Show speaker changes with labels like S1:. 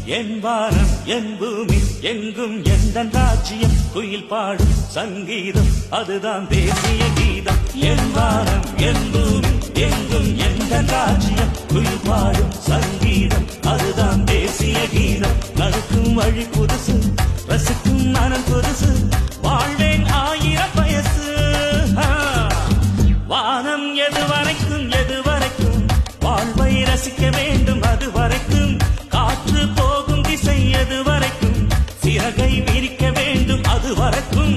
S1: என் வானம் என் பூமி எங்கும் எந்தன் ராஜ்யம் குயில் பாடும் சங்கீதம் அதுதான் தேசிய கீதம் என் வானம் என் பூமி எங்கும் எந்தன் ராஜ்யம் குயில் பாடும் சங்கீதம் அதுதான் தேசிய கீதம் நடக்கும் வழி புதுசு ரசிக்கும் மனம் புதுசு வாழ்வேன் 1000 வயசு வானம் எது வரைக்கும் வாழ்வை ரசிக்க வேண்டும் அது வரைக்கும் காற்று போகும் திசை எது வரைக்கும் சிறகை விரிக்க வேண்டும் அது வரைக்கும்